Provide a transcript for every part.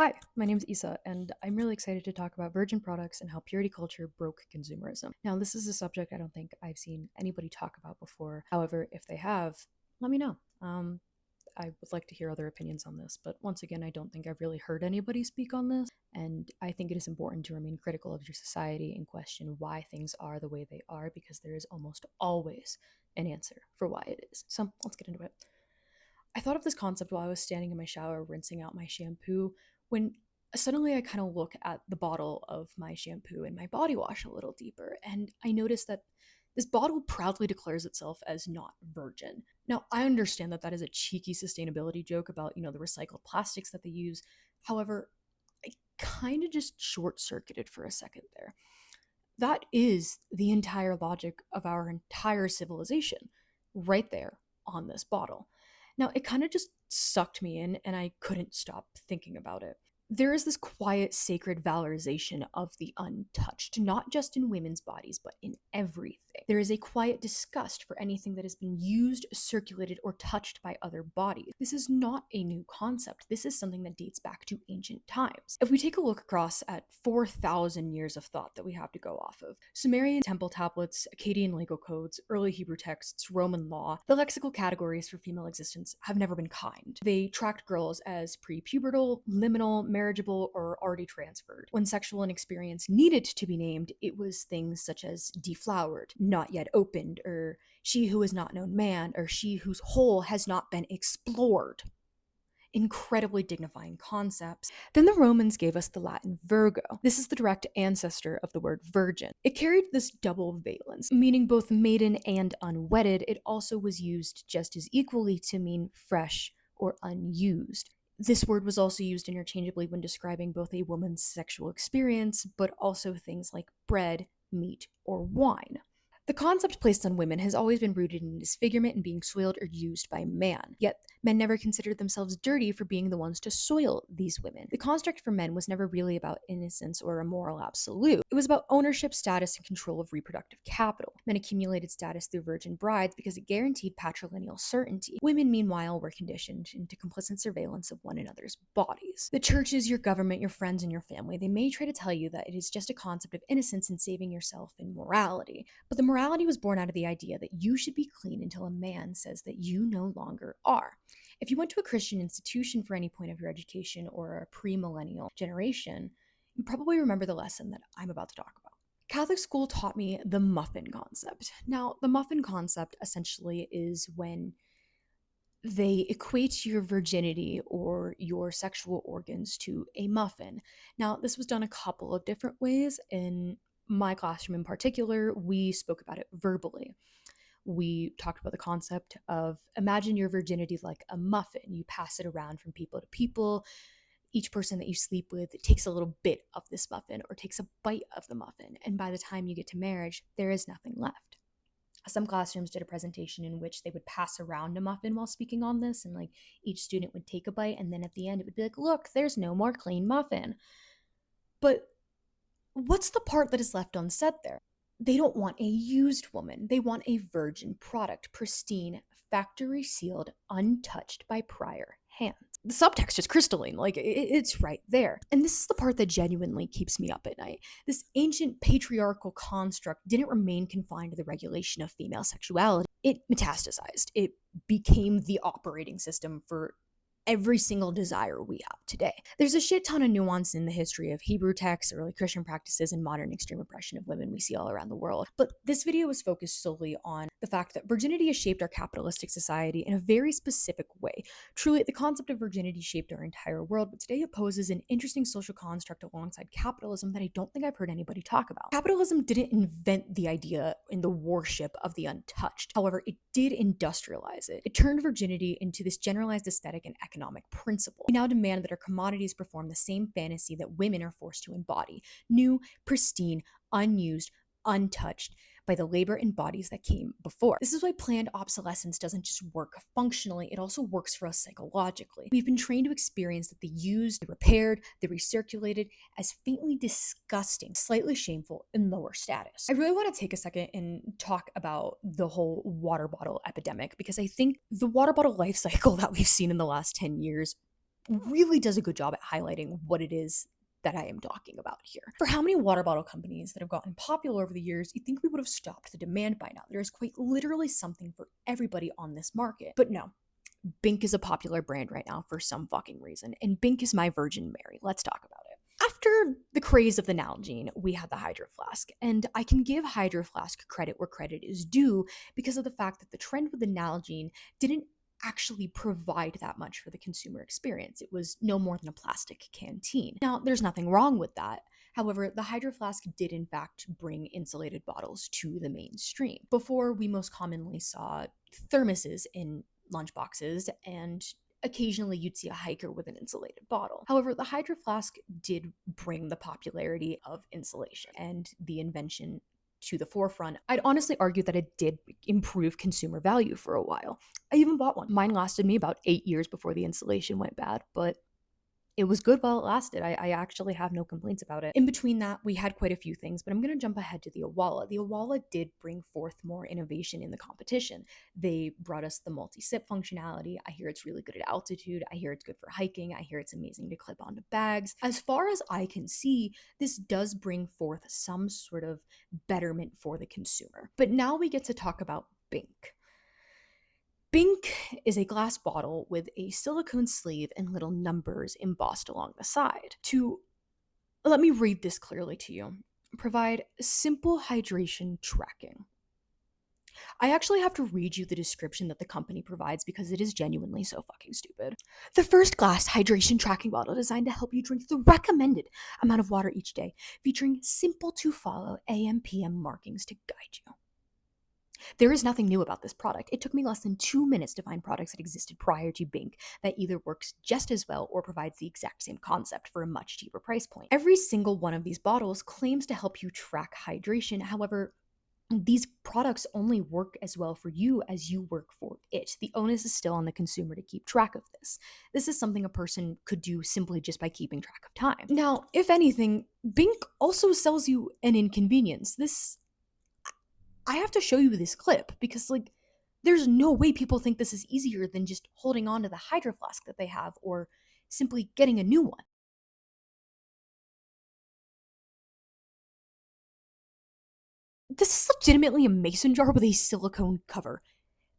Hi, my name is Isa, and I'm really excited to talk about virgin products and how purity culture broke consumerism. Now, this is a subject I don't think I've seen anybody talk about before. However, if they have, let me know. I would like to hear other opinions on this, but once again, I don't think I've really heard anybody speak on this, and I think it is important to remain critical of your society and question why things are the way they are, because there is almost always an answer for why it is. So, let's get into it. I thought of this concept while I was standing in my shower rinsing out my shampoo when suddenly I kind of look at the bottle of my shampoo and my body wash a little deeper, and I noticed that this bottle proudly declares itself as not virgin. Now, I understand that that is a cheeky sustainability joke about, the recycled plastics that they use. However, I kind of just short circuited for a second there. That is the entire logic of our entire civilization right there on this bottle. Now, it kind of just sucked me in, and I couldn't stop thinking about it. There is this quiet, sacred valorization of the untouched, not just in women's bodies, but in everything. There is a quiet disgust for anything that has been used, circulated, or touched by other bodies. This is not a new concept. This is something that dates back to ancient times. If we take a look across at 4,000 years of thought that we have to go off of, Sumerian temple tablets, Akkadian legal codes, early Hebrew texts, Roman law, the lexical categories for female existence have never been kind. They tracked girls as prepubertal, liminal, marriageable, or already transferred. When sexual inexperience needed to be named, it was things such as deflowered, not yet opened, or she who is not known man, or she whose hole has not been explored. Incredibly dignifying concepts. Then the Romans gave us the Latin virgo. This is the direct ancestor of the word virgin. It carried this double valence, meaning both maiden and unwedded. It also was used just as equally to mean fresh or unused. This word was also used interchangeably when describing both a woman's sexual experience, but also things like bread, meat, or wine. The concept placed on women has always been rooted in disfigurement and being soiled or used by man. Yet, men never considered themselves dirty for being the ones to soil these women. The construct for men was never really about innocence or a moral absolute. It was about ownership, status, and control of reproductive capital. Men accumulated status through virgin brides because it guaranteed patrilineal certainty. Women, meanwhile, were conditioned into complicit surveillance of one another's bodies. The churches, your government, your friends, and your family, they may try to tell you that it is just a concept of innocence and saving yourself in morality. But the morality was born out of the idea that you should be clean until a man says that you no longer are. If you went to a Christian institution for any point of your education or a premillennial generation, you probably remember the lesson that I'm about to talk about. Catholic school taught me the muffin concept. Now, the muffin concept essentially is when they equate your virginity or your sexual organs to a muffin. Now, this was done a couple of different ways. In my classroom in particular, we spoke about it verbally. We talked about the concept of imagine your virginity like a muffin. You pass it around from people to people. Each person that you sleep with takes a little bit of this muffin or takes a bite of the muffin. And by the time you get to marriage, there is nothing left. Some classrooms did a presentation in which they would pass around a muffin while speaking on this, and each student would take a bite, and then at the end it would be like, look, there's no more clean muffin. But what's the part that is left unsaid there? They don't want a used woman. They want a virgin product, pristine, factory sealed, untouched by prior hands. The subtext is crystalline, it's right there. And this is the part that genuinely keeps me up at night. This ancient patriarchal construct didn't remain confined to the regulation of female sexuality. It metastasized. It became the operating system for every single desire we have today. There's a shit ton of nuance in the history of Hebrew texts, early Christian practices, and modern extreme oppression of women we see all around the world. But this video is focused solely on the fact that virginity has shaped our capitalistic society in a very specific way. Truly, the concept of virginity shaped our entire world, but today it poses an interesting social construct alongside capitalism that I don't think I've heard anybody talk about. Capitalism didn't invent the idea in the worship of the untouched. However, it did industrialize it. It turned virginity into this generalized aesthetic and economic principle. We now demand that our commodities perform the same fantasy that women are forced to embody: new, pristine, unused, untouched by the labor and bodies that came before. This is why planned obsolescence doesn't just work functionally, it also works for us psychologically. We've been trained to experience that the used, the repaired, the recirculated as faintly disgusting, slightly shameful, and lower status. I really want to take a second and talk about the whole water bottle epidemic, because I think the water bottle life cycle that we've seen in the last 10 years really does a good job at highlighting what it is that I am talking about here. For how many water bottle companies that have gotten popular over the years, you'd think we would have stopped the demand by now. There is quite literally something for everybody on this market. But no, Bink is a popular brand right now for some fucking reason, and Bink is my Virgin Mary. Let's talk about it. After the craze of the Nalgene, we had the Hydro Flask, and I can give Hydro Flask credit where credit is due because of the fact that the trend with the Nalgene didn't actually provide that much for the consumer experience. It was no more than a plastic canteen. Now, there's nothing wrong with that. However, the Hydro Flask did in fact bring insulated bottles to the mainstream. Before, we most commonly saw thermoses in lunchboxes, and occasionally you'd see a hiker with an insulated bottle. However, the Hydro Flask did bring the popularity of insulation and the invention to the forefront. I'd honestly argue that it did improve consumer value for a while. I even bought one. Mine lasted me about 8 years before the insulation went bad, but it was good while it lasted. I actually have no complaints about it. In between that, we had quite a few things, but I'm going to jump ahead to the Awala. The Awala did bring forth more innovation in the competition. They brought us the multi-sip functionality. I hear it's really good at altitude. I hear it's good for hiking. I hear it's amazing to clip onto bags. As far as I can see, this does bring forth some sort of betterment for the consumer. But now we get to talk about Bink. Bink is a glass bottle with a silicone sleeve and little numbers embossed along the side. Let me read this clearly to you. Provide simple hydration tracking. I actually have to read you the description that the company provides because it is genuinely so fucking stupid. The first glass hydration tracking bottle designed to help you drink the recommended amount of water each day, featuring simple to follow AM/PM markings to guide you. There is nothing new about this product. It took me less than 2 minutes to find products that existed prior to Bink that either works just as well or provides the exact same concept for a much cheaper price point. Every single one of these bottles claims to help you track hydration. However, these products only work as well for you as you work for it. The onus is still on the consumer to keep track of this. This is something a person could do simply just by keeping track of time. Now, if anything, Bink also sells you an inconvenience. I have to show you this clip because, there's no way people think this is easier than just holding on to the Hydro Flask that they have or simply getting a new one. This is legitimately a mason jar with a silicone cover.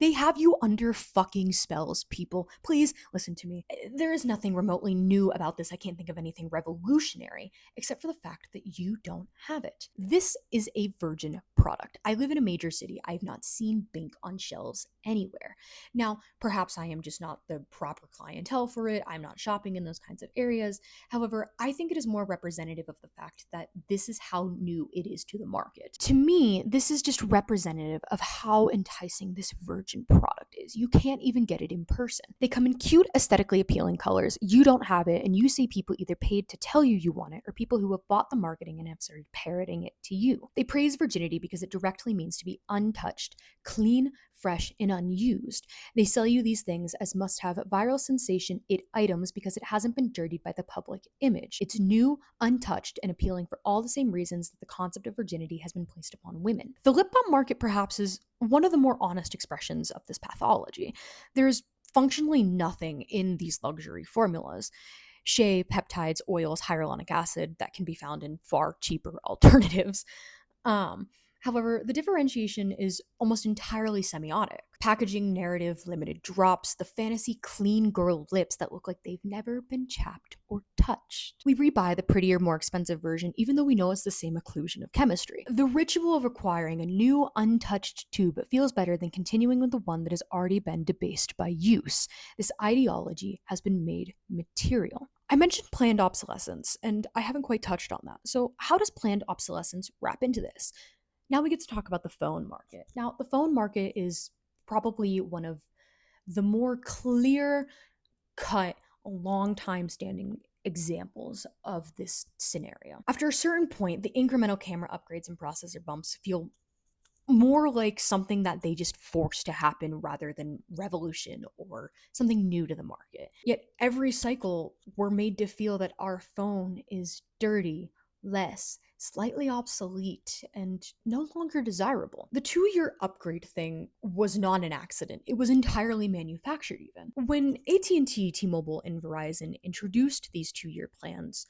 They have you under fucking spells, people. Please listen to me. There is nothing remotely new about this. I can't think of anything revolutionary, except for the fact that you don't have it. This is a virgin product. I live in a major city. I have not seen Bink on shelves anywhere. Now, perhaps I am just not the proper clientele for it. I'm not shopping in those kinds of areas. However, I think it is more representative of the fact that this is how new it is to the market. To me, this is just representative of how enticing this virgin product is. You can't even get it in person. They come in cute, aesthetically appealing colors. You don't have it, and you see people either paid to tell you you want it or people who have bought the marketing and have started parroting it to you. They praise virginity because it directly means to be untouched, clean, fresh, and unused. They sell you these things as must-have viral sensation it items because it hasn't been dirtied by the public image. It's new, untouched, and appealing for all the same reasons that the concept of virginity has been placed upon women. The lip balm market perhaps is one of the more honest expressions of this pathology. There's functionally nothing in these luxury formulas. Shea, peptides, oils, hyaluronic acid that can be found in far cheaper alternatives. However, the differentiation is almost entirely semiotic. Packaging, narrative, limited drops, the fantasy clean girl lips that look like they've never been chapped or touched. We rebuy the prettier, more expensive version even though we know it's the same occlusion of chemistry. The ritual of acquiring a new, untouched tube feels better than continuing with the one that has already been debased by use. This ideology has been made material. I mentioned planned obsolescence, and I haven't quite touched on that. So how does planned obsolescence wrap into this? Now we get to talk about the phone market. Now, the phone market is probably one of the more clear cut, long time standing examples of this scenario. After a certain point, the incremental camera upgrades and processor bumps feel more like something that they just forced to happen rather than revolution or something new to the market. Yet every cycle, we're made to feel that our phone is dirty, less, slightly obsolete, and no longer desirable. The 2-year upgrade thing was not an accident. It was entirely manufactured even. When AT&T, T-Mobile, and Verizon introduced these 2-year plans,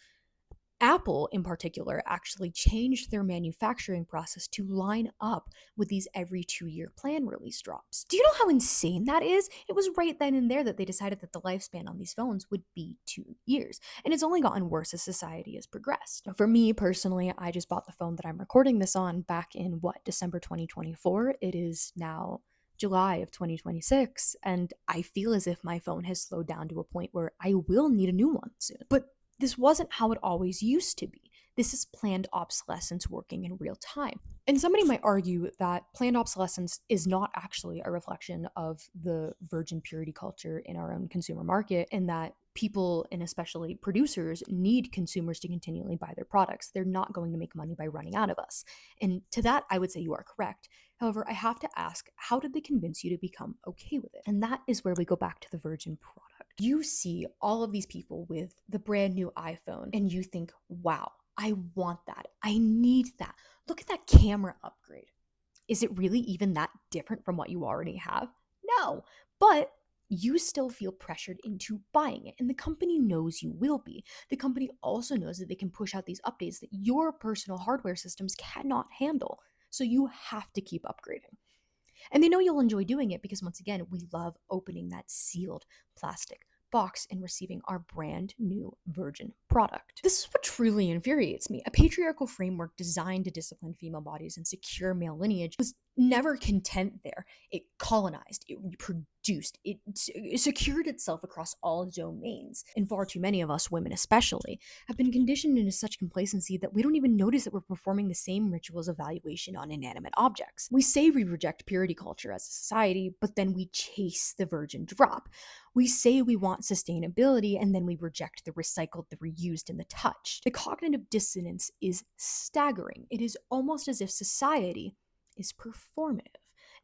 Apple, in particular, actually changed their manufacturing process to line up with these every 2-year plan release drops. Do you know how insane that is? It was right then and there that they decided that the lifespan on these phones would be 2 years. And it's only gotten worse as society has progressed. For me personally, I just bought the phone that I'm recording this on back in December 2024. It is now July of 2026, and I feel as if my phone has slowed down to a point where I will need a new one soon. But this wasn't how it always used to be. This is planned obsolescence working in real time. And somebody might argue that planned obsolescence is not actually a reflection of the virgin purity culture in our own consumer market, and that people, and especially producers, need consumers to continually buy their products. They're not going to make money by running out of us. And to that, I would say you are correct. However, I have to ask, how did they convince you to become okay with it? And that is where we go back to the virgin product. You see all of these people with the brand new iPhone and you think, wow, I want that. I need that. Look at that camera upgrade. Is it really even that different from what you already have? No, but you still feel pressured into buying it, and the company knows you will be. The company also knows that they can push out these updates that your personal hardware systems cannot handle, so you have to keep upgrading. And they know you'll enjoy doing it because, once again, we love opening that sealed plastic box and receiving our brand new virgin product. This is what truly infuriates me. A patriarchal framework designed to discipline female bodies and secure male lineage was never content there. It colonized, it reproduced, it secured itself across all domains. And far too many of us, women especially, have been conditioned into such complacency that we don't even notice that we're performing the same rituals of valuation on inanimate objects. We say we reject purity culture as a society, but then we chase the virgin drop. We say we want sustainability, and then we reject the recycled, the reused, and the touched. The cognitive dissonance is staggering. It is almost as if society is performative.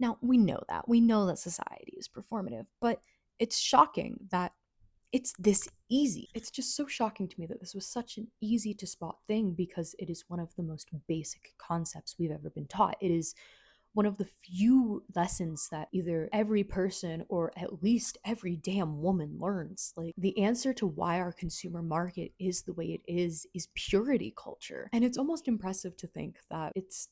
Now, we know that. We know that society is performative, but it's shocking that it's this easy. It's just so shocking to me that this was such an easy to spot thing, because it is one of the most basic concepts we've ever been taught. It is one of the few lessons that either every person or at least every damn woman learns. Like, the answer to why our consumer market is the way it is purity culture. And it's almost impressive to think that it's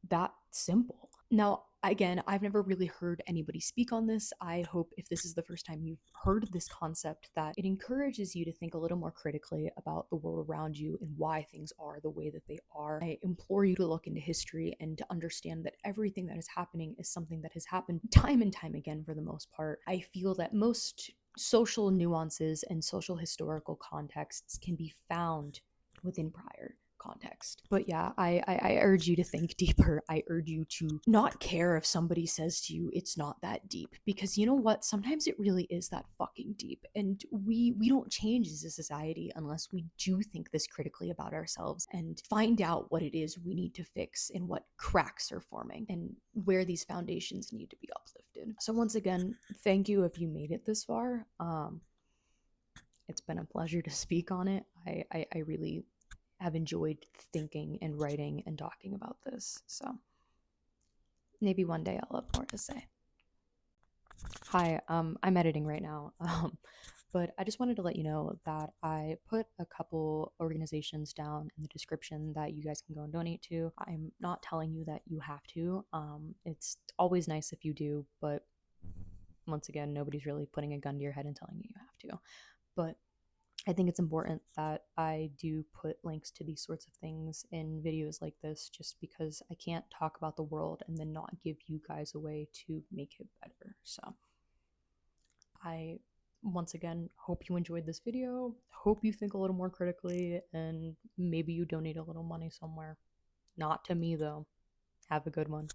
that simple. Now, again, I've never really heard anybody speak on this. I hope, if this is the first time you've heard this concept, that it encourages you to think a little more critically about the world around you and why things are the way that they are. I implore you to look into history and to understand that everything that is happening is something that has happened time and time again for the most part. I feel that most social nuances and social historical contexts can be found within prior context. But yeah, I urge you to think deeper. I urge you to not care if somebody says to you it's not that deep, because you know what, sometimes it really is that fucking deep, and we don't change as a society unless we do think this critically about ourselves and find out what it is we need to fix and what cracks are forming and where these foundations need to be uplifted. So once again, thank you if you made it this far. It's been a pleasure to speak on it. I really have enjoyed thinking and writing and talking about this. So maybe one day I'll have more to say. Hi, I'm editing right now. But I just wanted to let you know that I put a couple organizations down in the description that you guys can go and donate to. I'm not telling you that you have to. It's always nice if you do, but once again, nobody's really putting a gun to your head and telling you you have to. But I think it's important that I do put links to these sorts of things in videos like this, just because I can't talk about the world and then not give you guys a way to make it better. So I, once again, hope you enjoyed this video, hope you think a little more critically, and maybe you donate a little money somewhere. Not to me, though. Have a good one.